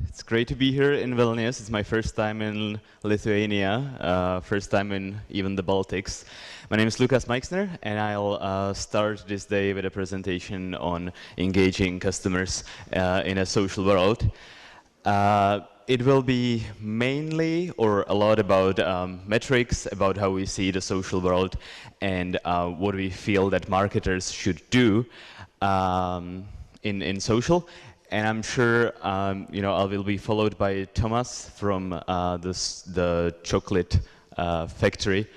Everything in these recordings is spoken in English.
It's great to be here in Vilnius. It's my first time in Lithuania, first time in even the Baltics. My name is Lukas Maixner, and I'll start this day with a presentation on engaging customers in a social world. It will be mainly or a lot about metrics, about how we see the social world and what we feel that marketers should do in social. And I'm sure I will be followed by Thomas from the chocolate factory,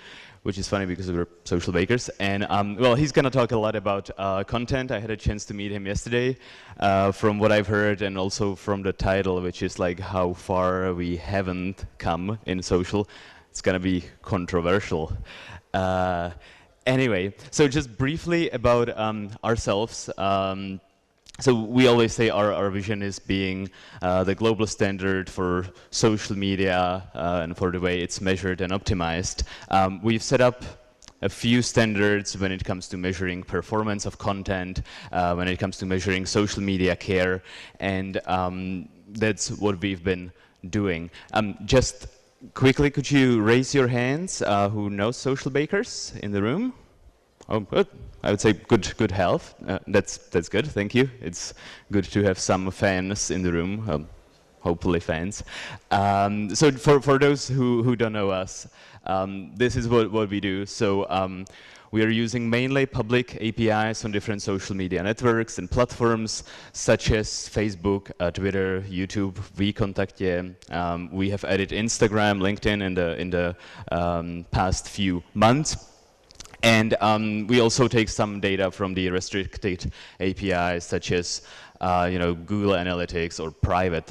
which is funny because we're Socialbakers. And well, he's going to talk a lot about content. I had a chance to meet him yesterday. From what I've heard, and also from the title, which is like how far we haven't come in social, it's going to be controversial. Anyway, so just briefly about ourselves. So we always say our vision is being the global standard for social media and for the way it's measured and optimized. We've set up a few standards when it comes to measuring performance of content, when it comes to measuring social media care, and that's what we've been doing. Just quickly, could you raise your hands who knows Socialbakers in the room? Oh, good. I would say good health. That's good. Thank you. It's good to have some fans in the room. Hopefully fans. So for those who don't know us, this is what we do. So we are using mainly public APIs on different social media networks and platforms such as Facebook, Twitter, YouTube, VKontakte. We have added Instagram, LinkedIn in the past few months. And we also take some data from the restricted APIs, such as Google Analytics or private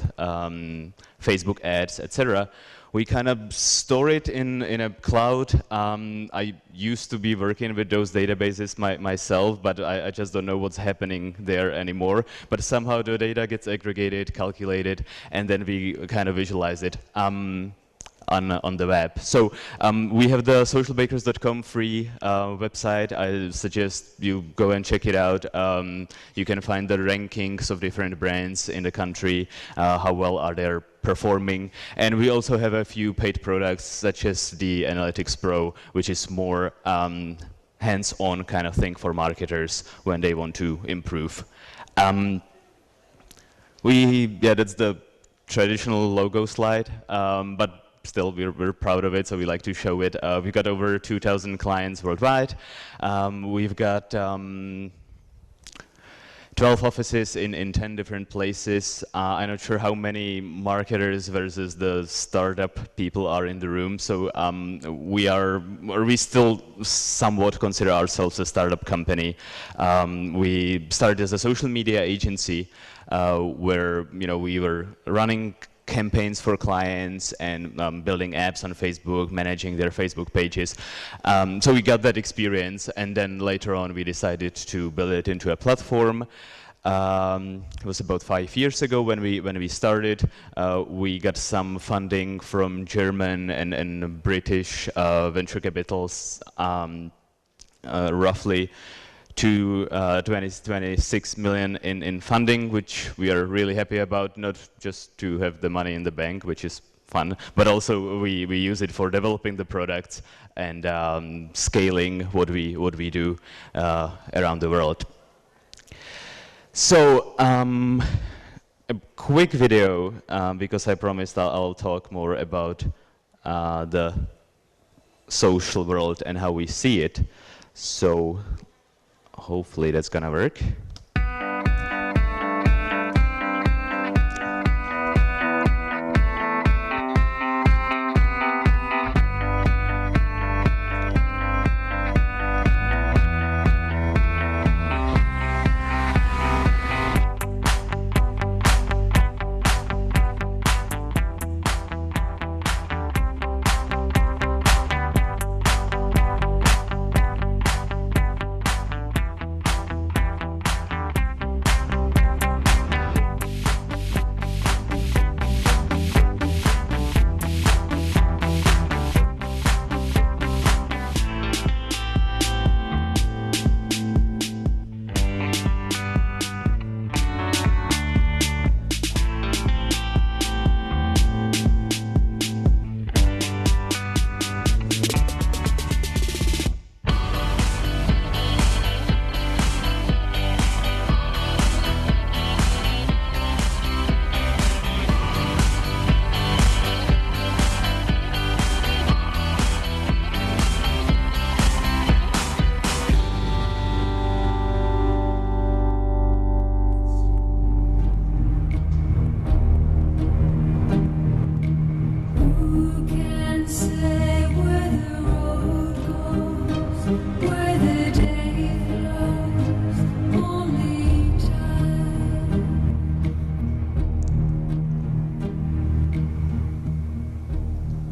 Facebook ads, etc. We kind of store it in a cloud. I used to be working with those databases myself, but I just don't know what's happening there anymore. But somehow the data gets aggregated, calculated, and then we kind of visualize it. On the web. So we have the socialbakers.com free website. I suggest you go and check it out. You can find the rankings of different brands in the country, how well are they performing. And we also have a few paid products such as the Analytics Pro, which is more hands-on kind of thing for marketers when they want to improve. That's the traditional logo slide, but still, we're proud of it, so we like to show it. We've got over 2,000 clients worldwide. We've got 12 offices in 10 different places. I'm not sure how many marketers versus the startup people are in the room. So we still somewhat consider ourselves a startup company. We started as a social media agency where we were running campaigns for clients and building apps on Facebook, managing their Facebook pages. So we got that experience, and then later on we decided to build it into a platform. It was about 5 years ago when we started. We got some funding from German and British venture capitals, roughly to 26 million in funding, which we are really happy about, not just to have the money in the bank, which is fun, but also we use it for developing the products and scaling what we do around the world. So a quick video, because I promised I'll talk more about the social world and how we see it. So hopefully that's gonna work.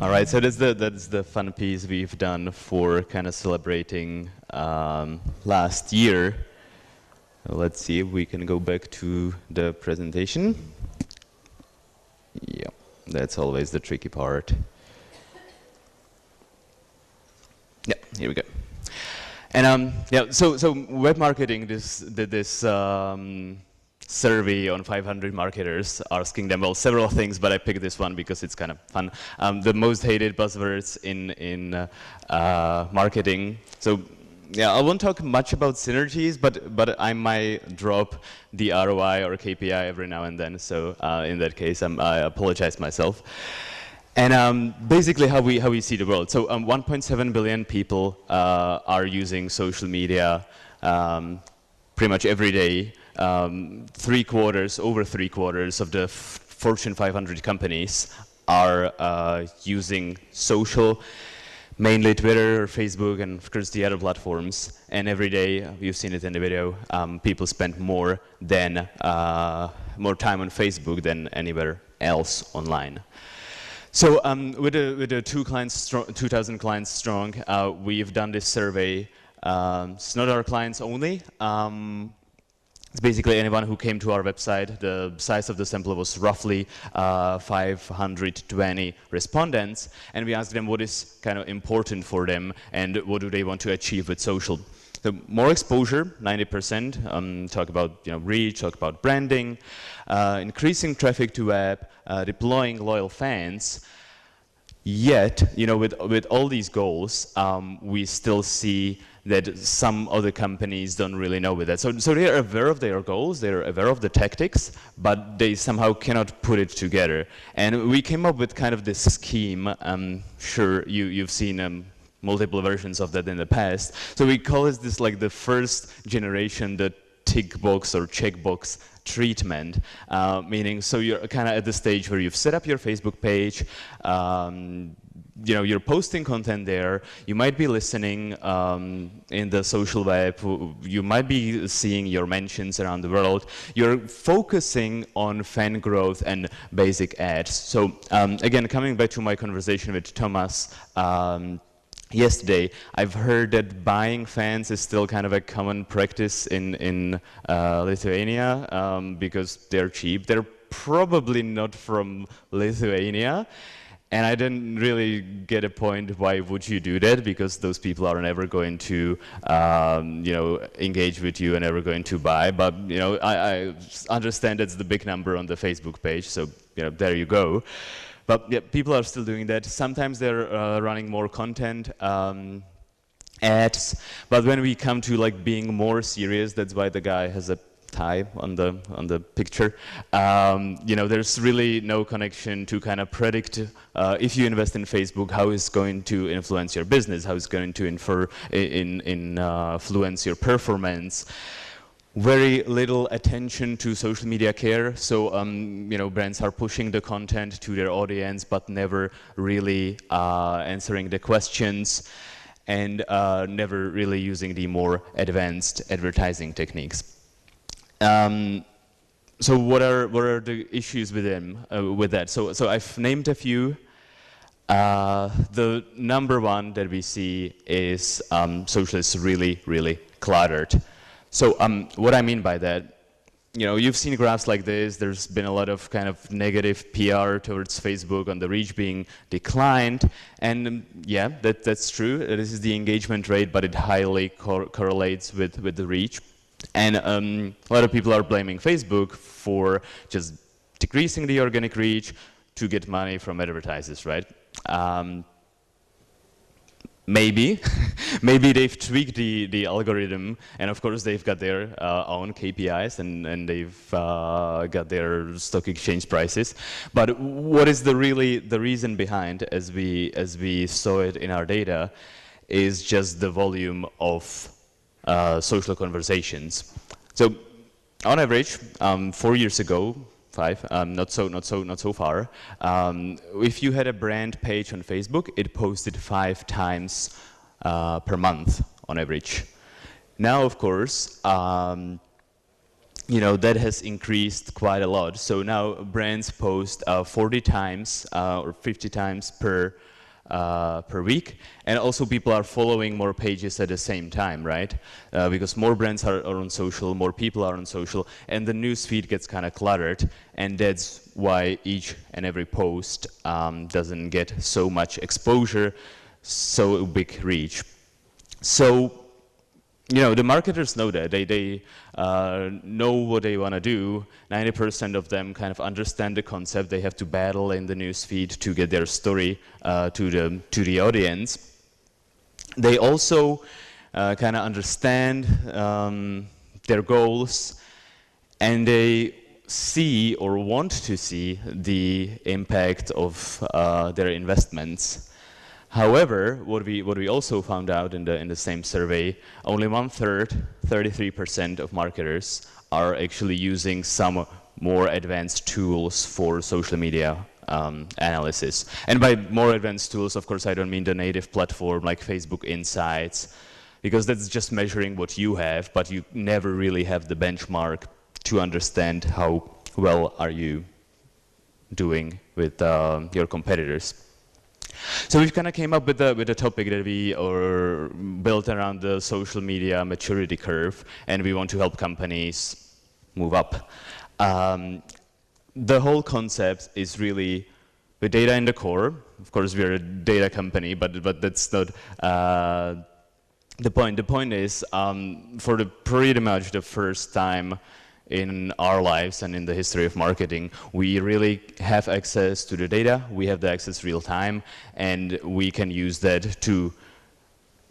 All right, so that's the fun piece we've done for kind of celebrating last year. Let's see if we can go back to the presentation. Yeah, that's always the tricky part. Yeah, here we go. And yeah, so web marketing did this survey on 500 marketers, asking them, well, several things, but I picked this one because it's kind of fun. The most hated buzzwords in marketing. So yeah, I won't talk much about synergies, but I might drop the ROI or KPI every now and then. So in that case, I apologize myself. And basically how we see the world. So 1.7 billion people are using social media pretty much every day. Over three quarters of the Fortune 500 companies are using social, mainly Twitter, Facebook, and of course the other platforms. And every day, you've seen it in the video, people spend more time on Facebook than anywhere else online. So with the 2,000 clients strong, we've done this survey. It's not our clients only. It's basically anyone who came to our website. The size of the sample was roughly 520 respondents, and we asked them what is kind of important for them and what do they want to achieve with social. So more exposure, 90%. Talk about reach, talk about branding, increasing traffic to web, deploying loyal fans. Yet, with all these goals, we still see that some other companies don't really know with that. So they're aware of their goals, they're aware of the tactics, but they somehow cannot put it together. And we came up with kind of this scheme. I'm sure you've seen multiple versions of that in the past. So we call it this like the first generation, the tick box or checkbox treatment, meaning so you're kind of at the stage where you've set up your Facebook page, you're posting content there, you might be listening in the social web, you might be seeing your mentions around the world, you're focusing on fan growth and basic ads. So again, coming back to my conversation with Thomas yesterday, I've heard that buying fans is still kind of a common practice in Lithuania because they're cheap. They're probably not from Lithuania. And I didn't really get a point why would you do that, because those people are never going to engage with you and never going to buy. But I understand that's the big number on the Facebook page, so there you go. But yeah, people are still doing that. Sometimes they're running more content, ads. But when we come to like being more serious, that's why the guy has a tie on the picture. There's really no connection to kind of predict if you invest in Facebook, how it's going to influence your business, how it's going to influence your performance. Very little attention to social media care. So brands are pushing the content to their audience, but never really answering the questions, and never really using the more advanced advertising techniques. So what are the issues with that? So I've named a few. The number one that we see is social is really, really cluttered. So what I mean by that, you've seen graphs like this. There's been a lot of kind of negative PR towards Facebook on the reach being declined. And yeah, that's true. This is the engagement rate, but it highly correlates with the reach. And a lot of people are blaming Facebook for just decreasing the organic reach to get money from advertisers, right? Maybe. Maybe they've tweaked the algorithm, and of course they've got their own KPIs and they've got their stock exchange prices. But what is the reason behind, as we saw it in our data, is just the volume of social conversations. So on average, 4 years ago, not so far, if you had a brand page on Facebook, it posted 5 times per month on average. Now, of course, that has increased quite a lot. So now brands post 40 times or 50 times per week, and also people are following more pages at the same time, right? Because more brands are on social, more people are on social, and the news feed gets kind of cluttered, and that's why each and every post doesn't get so much exposure, so big reach. So the marketers know that. They know what they want to do. 90% of them kind of understand the concept. They have to battle in the newsfeed to get their story to the audience. They also kind of understand their goals, and they see or want to see the impact of their investments. However, what we also found out in the same survey, only 1/3, 33% of marketers are actually using some more advanced tools for social media analysis. And by more advanced tools, of course, I don't mean the native platform like Facebook Insights, because that's just measuring what you have, but you never really have the benchmark to understand how well are you doing with your competitors. So we kind of came up with a topic that we built around the social media maturity curve, and we want to help companies move up. The whole concept is really the data in the core. Of course, we're a data company, but that's not the point. The point is, for pretty much the first time in our lives and in the history of marketing, we really have access to the data, we have the access real time, and we can use that to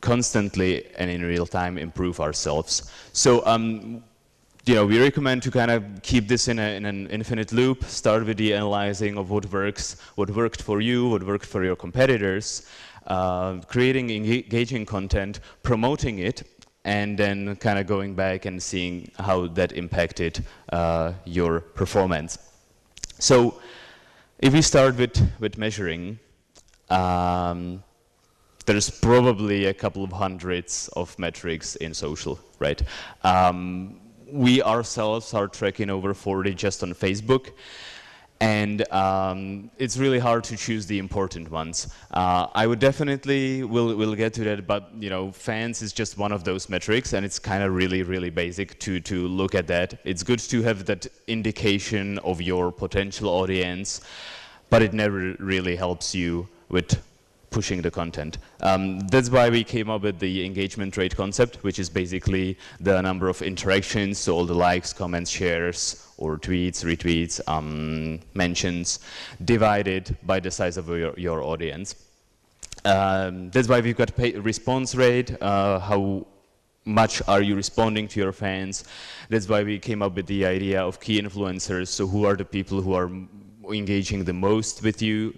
constantly and in real time improve ourselves. So we recommend to kind of keep this in an infinite loop, start with the analyzing of what works, what worked for you, what worked for your competitors, creating engaging content, promoting it, and then kind of going back and seeing how that impacted your performance. So if we start with measuring, there's probably a couple of hundreds of metrics in social, right? We ourselves are tracking over 40 just on Facebook, and it's really hard to choose the important ones. I would definitely, we'll get to that, but fans is just one of those metrics, and it's kind of really basic to look at that. It's good to have that indication of your potential audience, but it never really helps you with pushing the content. That's why we came up with the engagement rate concept, which is basically the number of interactions, so all the likes, comments, shares, or tweets, retweets, mentions, divided by the size of your audience. That's why we've got response rate, how much are you responding to your fans. That's why we came up with the idea of key influencers, so who are the people who are engaging the most with you,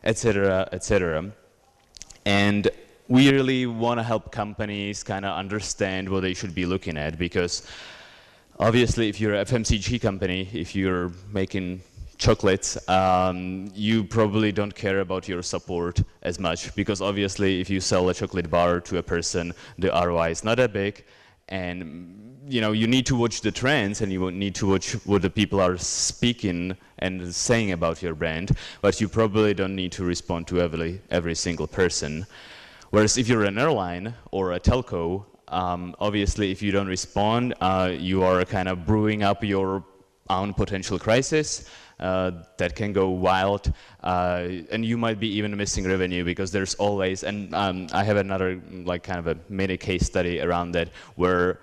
etc., etc. And we really want to help companies kind of understand what they should be looking at, because obviously if you're an FMCG company, if you're making chocolates, you probably don't care about your support as much, because obviously if you sell a chocolate bar to a person, the ROI is not that big, and you need to watch the trends, and you need to watch what the people are speaking and saying about your brand, but you probably don't need to respond to every single person. Whereas if you're an airline or a telco, obviously if you don't respond, you are kind of brewing up your own potential crisis that can go wild, and you might be even missing revenue, because there's always, and I have another kind of a mini case study around that, where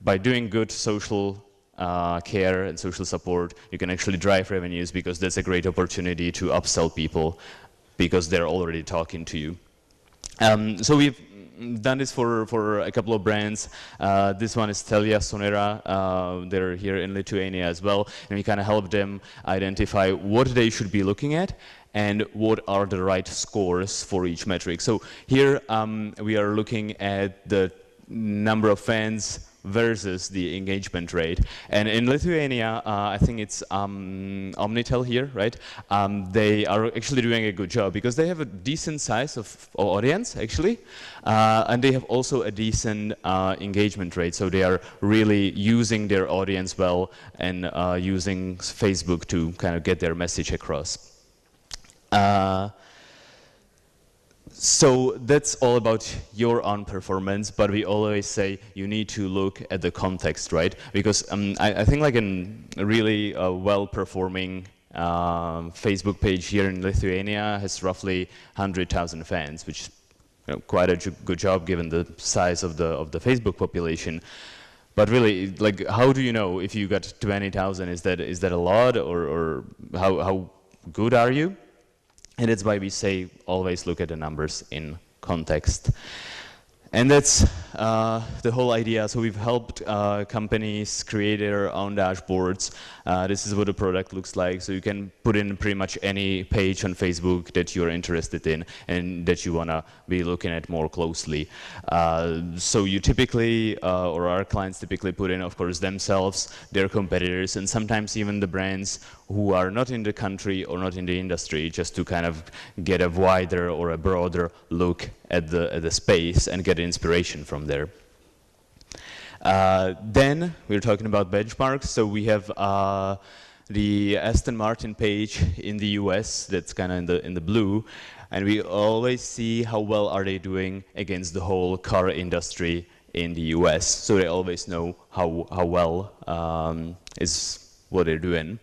by doing good social care and social support, you can actually drive revenues, because that's a great opportunity to upsell people, because they're already talking to you. So we've done this for a couple of brands. This one is Telia Sonera. They're here in Lithuania as well, and we kind of help them identify what they should be looking at and what are the right scores for each metric. So here we are looking at the number of fans versus the engagement rate. And in Lithuania, I think it's Omnitel here, right? They are actually doing a good job because they have a decent size of audience, actually, and they have also a decent engagement rate. So they are really using their audience well and using Facebook to kind of get their message across. So that's all about your own performance, but we always say you need to look at the context, right? Because I think like a really well-performing Facebook page here in Lithuania has roughly 100,000 fans, which is quite a good job given the size of the Facebook population. But really, like, how do you know if you got 20,000? Is that a lot, or how good are you? And that's why we say always look at the numbers in context. And that's the whole idea. So we've helped companies create their own dashboards. This is what the product looks like. So you can put in pretty much any page on Facebook that you're interested in and that you want to be looking at more closely. So you typically, or our clients typically put in, of course, themselves, their competitors, and sometimes even the brands who are not in the country or not in the industry, just to kind of get a wider or a broader look at the space and get inspiration from there. Then we're talking about benchmarks. So we have the Aston Martin page in the US that's kind of in the blue, and we always see how well are they doing against the whole car industry in the US. So they always know how well is what they're doing.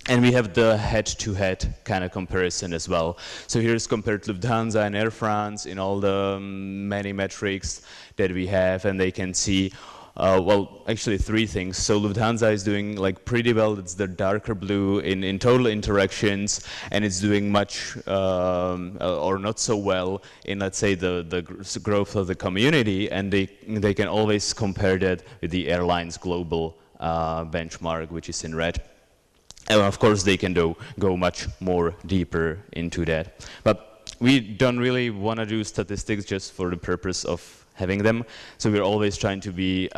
And we have the head-to-head kind of comparison as well. So here's compared to Lufthansa and Air France in all the many metrics that we have, and they can see, well, actually 3 things. So Lufthansa is doing like pretty well. It's the darker blue in total interactions, and it's doing much or not so well in, let's say, the growth of the community, and they can always compare that with the airline's global benchmark, which is in red. And of course, they can go much more deeper into that. But we don't really want to do statistics just for the purpose of having them. So we're always trying to be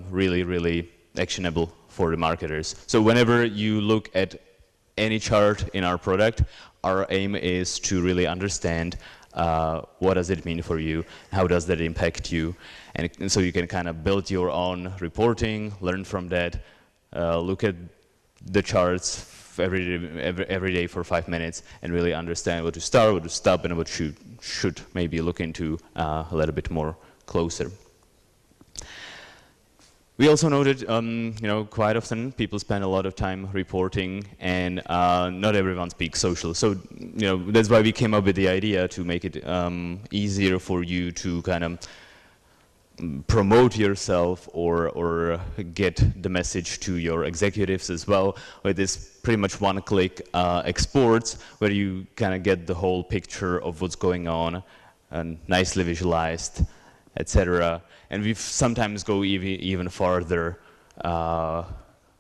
really, really actionable for the marketers. So whenever you look at any chart in our product, our aim is to really understand what does it mean for you, how does that impact you, and so you can kind of build your own reporting, learn from that, look at the charts every day for 5 minutes and really understand what to start, what to stop, and what should maybe look into a little bit more closer. We also noted, you know, quite often people spend a lot of time reporting, and not everyone speaks social. So, you know, that's why we came up with the idea to make it easier for you to kind of promote yourself or get the message to your executives as well, with this pretty much one-click exports, where you kind of get the whole picture of what's going on, and nicely visualized, etc. And we sometimes go even farther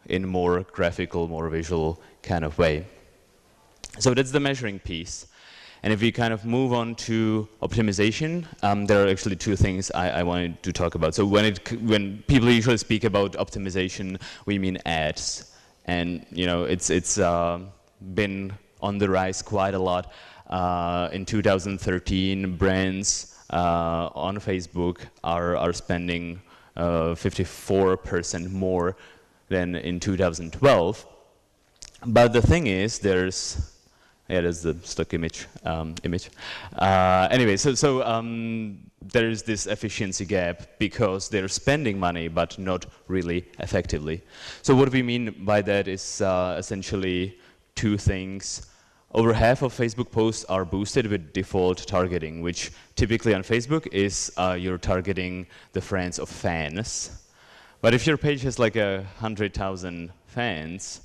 in more graphical, more visual kind of way. So that's the measuring piece. And if we kind of move on to optimization, there are actually 2 things I wanted to talk about. So when people usually speak about optimization, we mean ads, and you know it's been on the rise quite a lot. In 2013, brands on Facebook are spending 54% more than in 2012. But the thing is, there's the stock image. Anyway, so there's this efficiency gap because they're spending money but not really effectively. So what we mean by that is essentially 2 things. Over half of Facebook posts are boosted with default targeting, which typically on Facebook is you're targeting the friends of fans. But if your page has like 100,000 fans,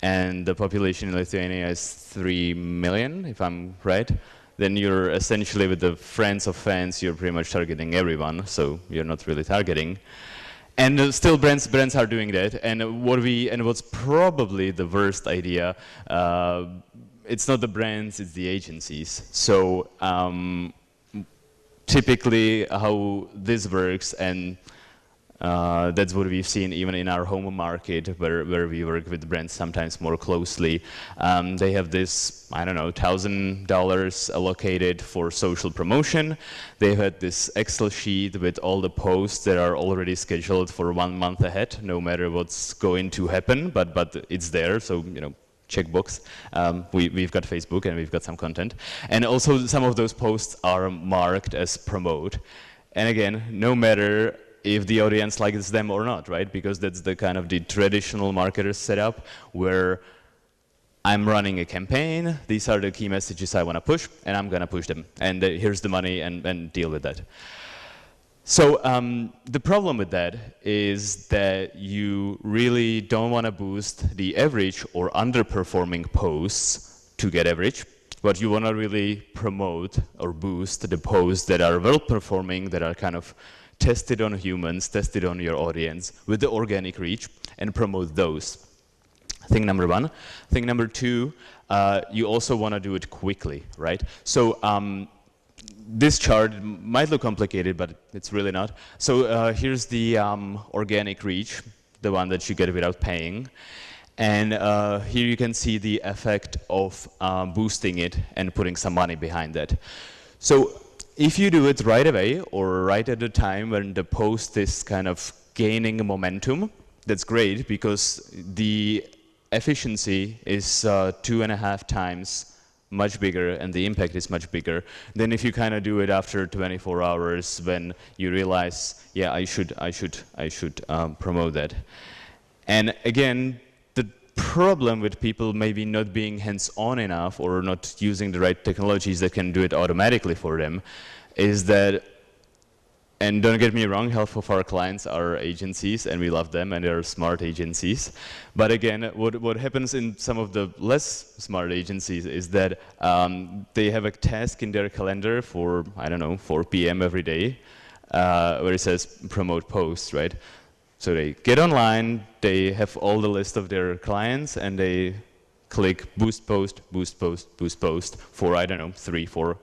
and the population in Lithuania is 3 million, if I'm right, then you're essentially, with the friends of fans, you're pretty much targeting everyone, so you're not really targeting. And still brands are doing that, and what's probably the worst idea, it's not the brands, it's the agencies. So typically how this works, and That's what we've seen even in our home market, where we work with brands sometimes more closely. They have this, I don't know, $1,000 allocated for social promotion. They've had this Excel sheet with all the posts that are already scheduled for 1 month ahead, no matter what's going to happen, but it's there, so, you know, checkbox. We've got Facebook and we've got some content. And also some of those posts are marked as promote. And again, no matter if the audience likes them or not, right? Because that's the kind of the traditional marketer setup where I'm running a campaign, these are the key messages I want to push, and I'm going to push them. And here's the money, and deal with that. So the problem with that is that you really don't want to boost the average or underperforming posts to get average, but you want to really promote or boost the posts that are well-performing, that are kind of tested on humans, tested on your audience with the organic reach, and promote those. Thing number one. Thing number two, you also want to do it quickly, right? So this chart might look complicated, but it's really not. So here's the organic reach, the one that you get without paying. And here you can see the effect of boosting it and putting some money behind that. So if you do it right away or right at the time when the post is kind of gaining momentum, that's great because the efficiency is 2.5 times much bigger and the impact is much bigger than if you kind of do it after 24 hours when you realize, yeah, I should promote that. And again, the problem with people maybe not being hands-on enough or not using the right technologies that can do it automatically for them is that, and don't get me wrong, half of our clients are agencies and we love them and they're smart agencies. But again, what happens in some of the less smart agencies is that they have a task in their calendar for, I don't know, 4 p.m. every day where it says promote posts, right? So they get online, they have all the list of their clients and they click boost post, boost post, boost post for, I don't know, 3, 4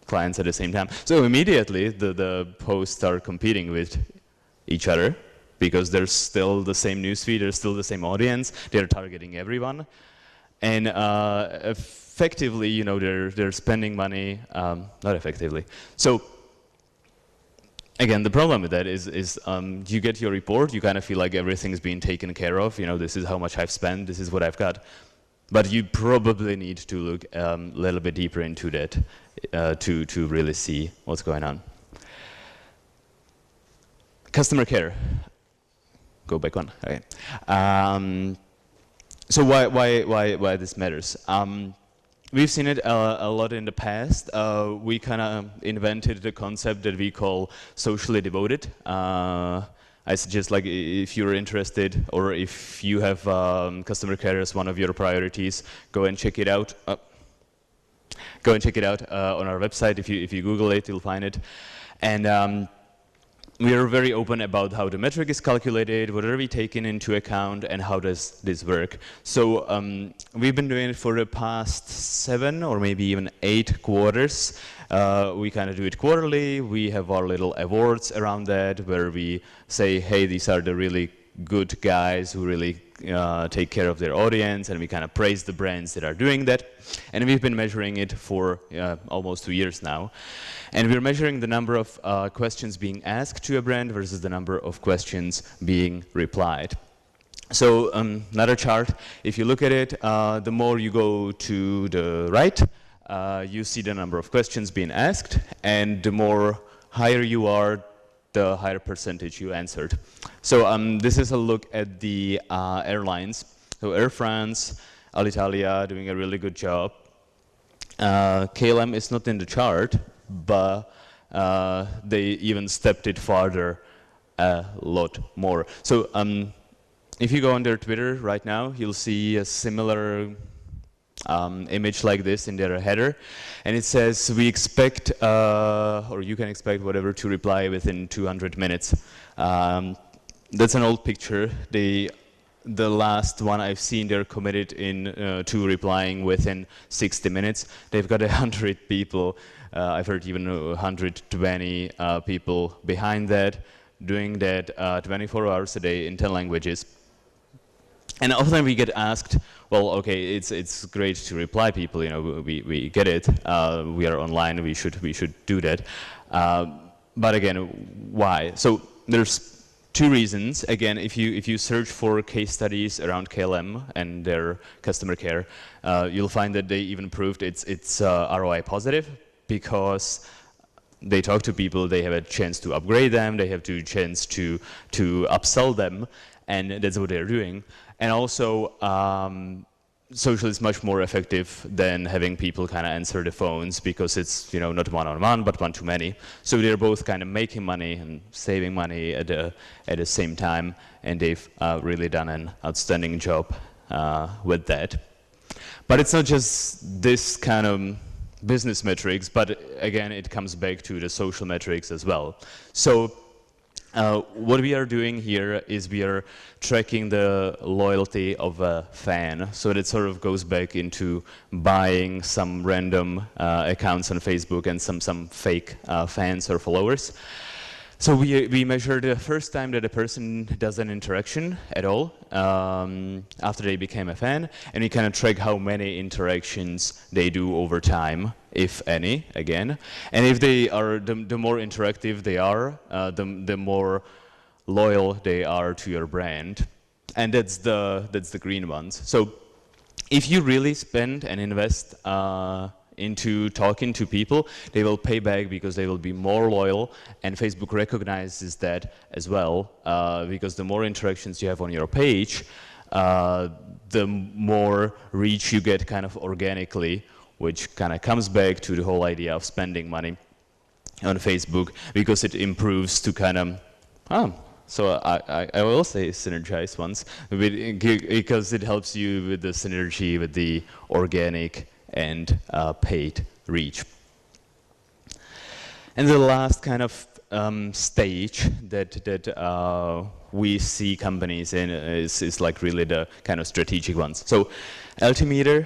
clients at the same time. So immediately the posts are competing with each other because there's still the same newsfeed, there's still the same audience, they're targeting everyone. And effectively, you know, they're spending money, not effectively. So again, the problem with that is you get your report, you kind of feel like everything's being taken care of, you know, this is how much I've spent, this is what I've got. But you probably need to look a little bit deeper into that to really see what's going on. Customer care. Go back one. Okay. So why this matters? We've seen it a lot in the past. We kind of invented the concept that we call socially devoted. I suggest, like, if you're interested or if you have customer care as one of your priorities, go and check it out. Go and check it out on our website. If you Google it, you'll find it. And we are very open about how the metric is calculated, what are we taking into account, and how does this work. So we've been doing it for the past 7 or maybe even 8 quarters. We kind of do it quarterly. We have our little awards around that where we say, hey, these are the really good guys who really take care of their audience, and we kind of praise the brands that are doing that. And we've been measuring it for almost 2 years now. And we're measuring the number of questions being asked to a brand versus the number of questions being replied. So another chart, if you look at it, the more you go to the right, you see the number of questions being asked, and the more higher you are, the higher percentage you answered. So this is a look at the airlines. So Air France, Alitalia doing a really good job. KLM is not in the chart, but they even stepped it farther a lot more. So if you go on their Twitter right now, you'll see a similar image like this in their header, and it says we expect, or you can expect whatever to reply within 200 minutes. That's an old picture. The last one I've seen, they're committed to replying within 60 minutes. They've got 100 people. I've heard even 120 people behind that doing that 24 hours a day in 10 languages. And often we get asked, well, okay, it's great to reply people, you know, we get it, we are online, we should do that. But again, why? So there's two reasons. Again, if you search for case studies around KLM and their customer care, you'll find that they even proved it's ROI positive, because they talk to people, they have a chance to upgrade them, they have a chance to upsell them, and that's what they're doing. And also, social is much more effective than having people kind of answer the phones, because it's, you know, not one-on-one, but one-to-many. So they're both kind of making money and saving money at the same time, and they've really done an outstanding job with that. But it's not just this kind of business metrics, but again, it comes back to the social metrics as well. So what we are doing here is we are tracking the loyalty of a fan. So that sort of goes back into buying some random accounts on Facebook and some fake fans or followers. So we measure the first time that a person does an interaction at all after they became a fan, and we kind of track how many interactions they do over time, if any, again. And if they are, the more interactive they are, the more loyal they are to your brand. And that's the green ones. So if you really spend and invest into talking to people, they will pay back because they will be more loyal, and Facebook recognizes that as well, because the more interactions you have on your page, the more reach you get kind of organically, which kind of comes back to the whole idea of spending money on Facebook, because it improves to kind of, so I will say synergize once, because it helps you with the synergy with the organic and paid reach. And the last kind of stage that we see companies in is like really the kind of strategic ones. So Altimeter,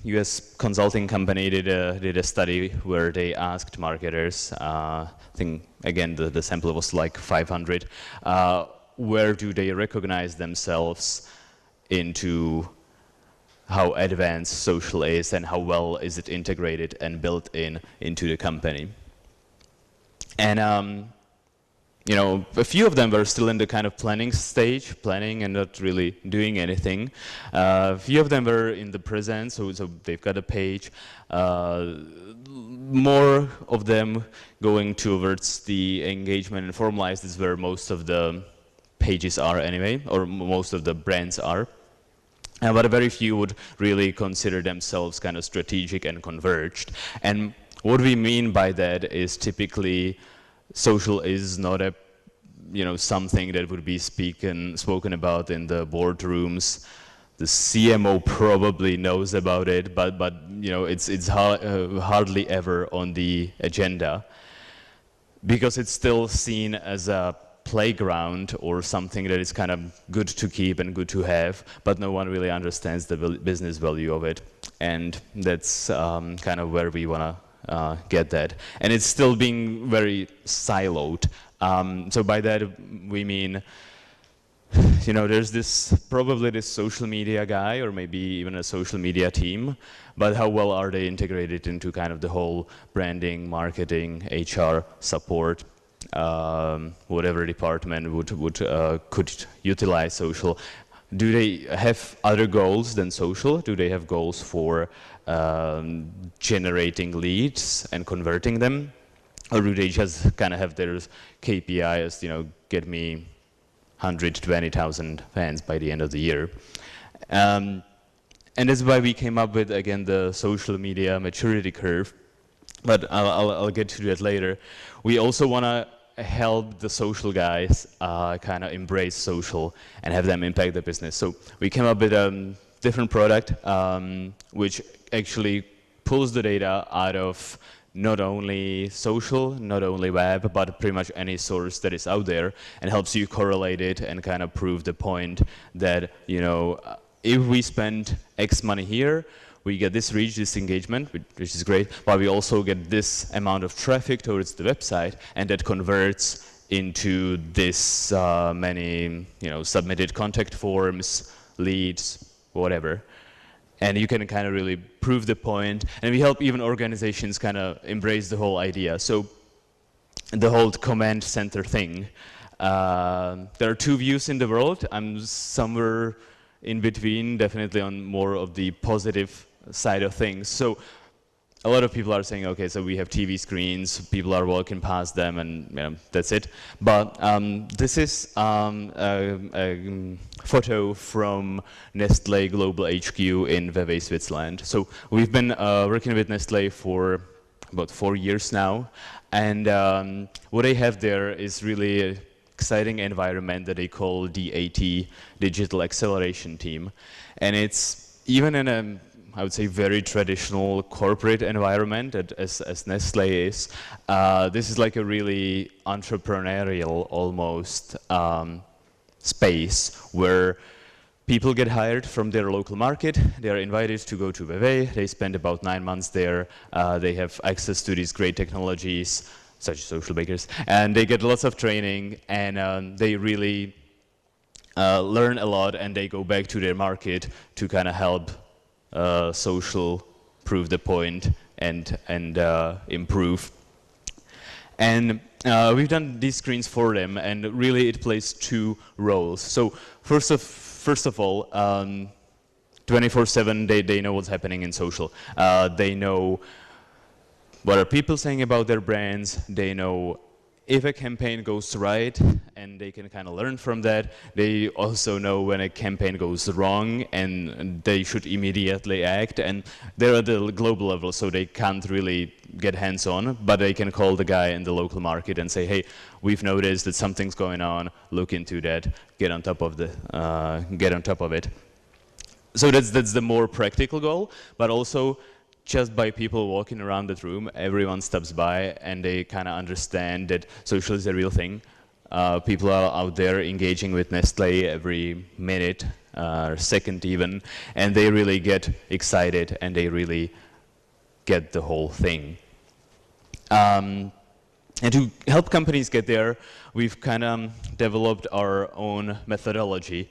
US consulting company, did a study where they asked marketers, I think again the sample was like 500, where do they recognize themselves into how advanced social is and how well is it integrated and built into the company. And you know, a few of them were still in the kind of planning stage, planning and not really doing anything. A few of them were in the present, so they've got a page. More of them going towards the engagement and formalized is where most of the pages are anyway, or most of the brands are. But very few would really consider themselves kind of strategic and converged. And what we mean by that is typically social is not a, you know, something that would be spoken about in the boardrooms. The CMO probably knows about it, but you know, it's hardly ever on the agenda, because it's still seen as a playground or something that is kind of good to keep and good to have, but no one really understands the business value of it. And that's kind of where we want to get that. And it's still being very siloed. So by that we mean, you know, there's probably this social media guy or maybe even a social media team, but how well are they integrated into kind of the whole branding, marketing, HR, support, whatever department could utilize social? Do they have other goals than social? Do they have goals for generating leads and converting them? Or do they just kind of have their KPIs, you know, get me 120,000 fans by the end of the year? And that's why we came up with, again, the social media maturity curve. But I'll get to that later. We also want to help the social guys kind of embrace social and have them impact the business. So we came up with a different product which actually pulls the data out of not only social, not only web, but pretty much any source that is out there, and helps you correlate it and kind of prove the point that, you know, if we spend X money here, we get this reach, this engagement, which is great, but we also get this amount of traffic towards the website, and that converts into this many, submitted contact forms, leads, whatever. And you can kind of really prove the point. And we help even organizations kind of embrace the whole idea. So the whole command center thing. There are two views in the world. I'm somewhere in between, definitely on more of the positive side of things. So a lot of people are saying, okay, so we have TV screens, people are walking past them, and that's it. But this is a photo from Nestlé Global HQ in Vevey, Switzerland. So we've been working with Nestlé for about 4 years now, and what they have there is really an exciting environment that they call DAT, Digital Acceleration Team. And it's even in a, I would say, very traditional corporate environment, as Nestlé is. This is like a really entrepreneurial, almost, space where people get hired from their local market. They are invited to go to Vevey. They spend about 9 months there. They have access to these great technologies, such as Socialbakers, and they get lots of training, and they really learn a lot, and they go back to their market to kind of help social prove the point and improve. And we've done these screens for them, and really it plays two roles. So first of all, 24/7 they know what's happening in social. They know what are people saying about their brands. They know if a campaign goes right, and they can kind of learn from that. They also know when a campaign goes wrong, and they should immediately act. And they're at the global level, so they can't really get hands-on, but they can call the guy in the local market and say, hey, we've noticed that something's going on, look into that, get on top of it. So that's the more practical goal, but also just by people walking around that room, everyone stops by and they kind of understand that social is a real thing. People are out there engaging with Nestlé every minute, or second even, and they really get excited and they really get the whole thing. And to help companies get there, we've kind of developed our own methodology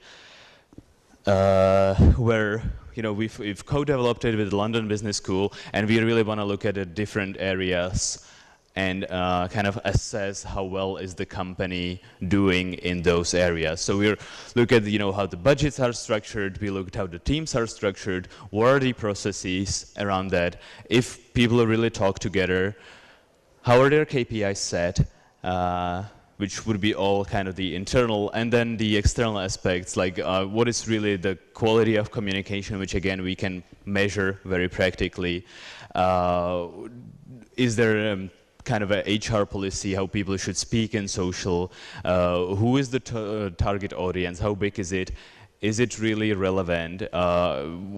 where we've co-developed it with the London Business School, and we really want to look at the different areas and kind of assess how well is the company doing in those areas. So we look at how the budgets are structured, we look at how the teams are structured, what are the processes around that, if people really talk together, how are their KPIs set, which would be all kind of the internal, and then the external aspects, like what is really the quality of communication, which again we can measure very practically. Is there kind of a HR policy, how people should speak in social? Who is the target audience? How big is it? Is it really relevant?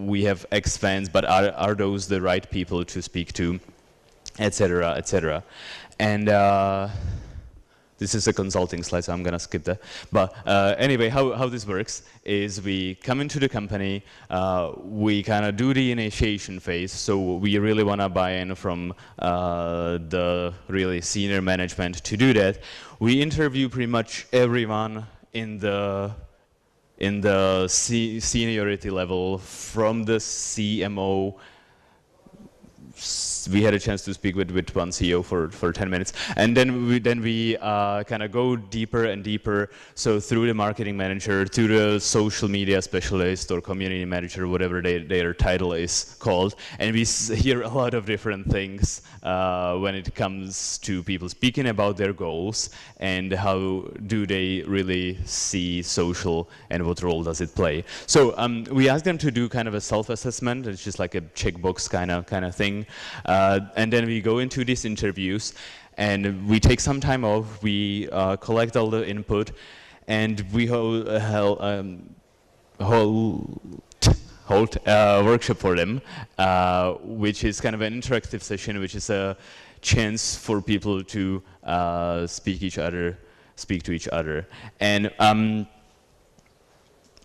We have X fans, but are those the right people to speak to? Etc., etc. And this is a consulting slide, so I'm going to skip that. But anyway, how this works is we come into the company, we kind of do the initiation phase, so we really want to buy in from the really senior management to do that. We interview pretty much everyone in the seniority level, from the CMO. We had a chance to speak with one CEO for 10 minutes, and then we kind of go deeper and deeper. So through the marketing manager, to the social media specialist or community manager, whatever their title is called, and we hear a lot of different things when it comes to people speaking about their goals and how do they really see social and what role does it play. So we ask them to do kind of a self-assessment. It's just like a checkbox kind of thing. And then we go into these interviews, and we take some time off, we collect all the input, and we hold a workshop for them, which is kind of an interactive session, which is a chance for people to speak to each other. And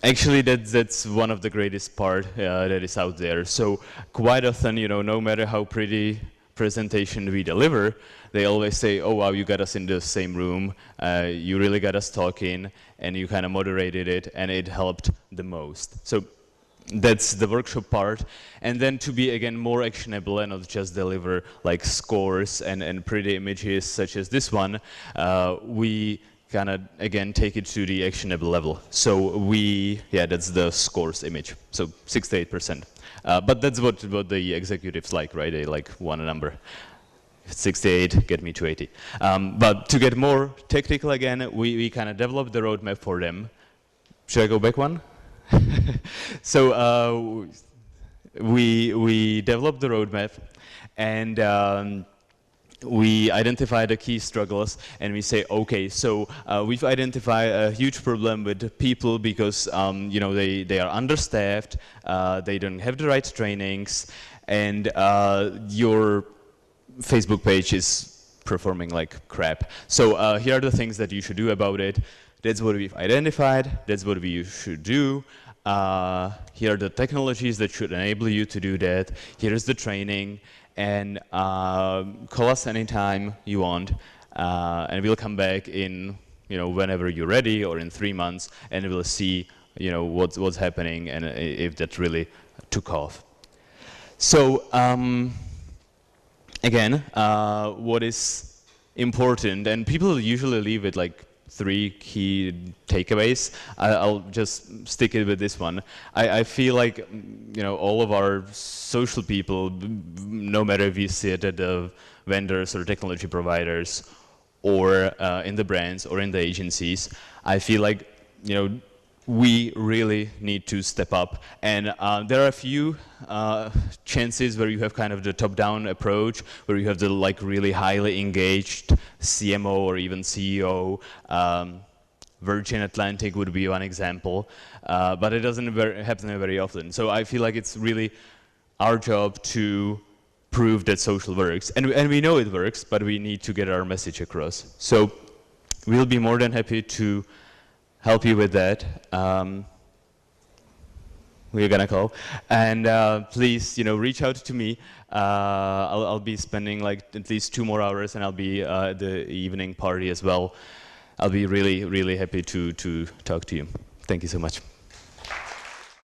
actually, that's one of the greatest part that is out there. So quite often, no matter how pretty presentation we deliver, they always say, oh wow, you got us in the same room, you really got us talking, and you kind of moderated it, and it helped the most. So that's the workshop part. And then to be, again, more actionable and not just deliver like scores and pretty images such as this one, we kind of, again, take it to the actionable level. So that's the scores image, so 6 to 8%. But that's what the executives like, right? They like want a number. 68, get me to 80. But to get more technical again, we kind of developed the roadmap for them. Should I go back one? So we developed the roadmap, and we identify the key struggles, and we say, okay, so we've identified a huge problem with people because you know, they are understaffed, they don't have the right trainings, and your Facebook page is performing like crap. So here are the things that you should do about it. That's what we've identified. That's what we should do. Here are the technologies that should enable you to do that. Here is the training. And call us anytime you want, and we'll come back in, you know, whenever you're ready, or in 3 months, and we'll see, you know, what's happening and if that really took off. So again, what is important, and people usually leave it like 3 key takeaways. I'll just stick it with this one. I feel like, you know, all of our social people, no matter if you see it at the vendors or technology providers, or in the brands or in the agencies, I feel like, you know, we really need to step up. And there are a few chances where you have kind of the top-down approach, where you have the like really highly engaged CMO or even CEO. Virgin Atlantic would be one example, but it doesn't happen very often. So I feel like it's really our job to prove that social works. And we know it works, but we need to get our message across. So we'll be more than happy to help you with that. We're gonna call, and please, you know, reach out to me. I'll be spending like at least 2 more hours, and I'll be at the evening party as well. I'll be really, really happy to talk to you. Thank you so much.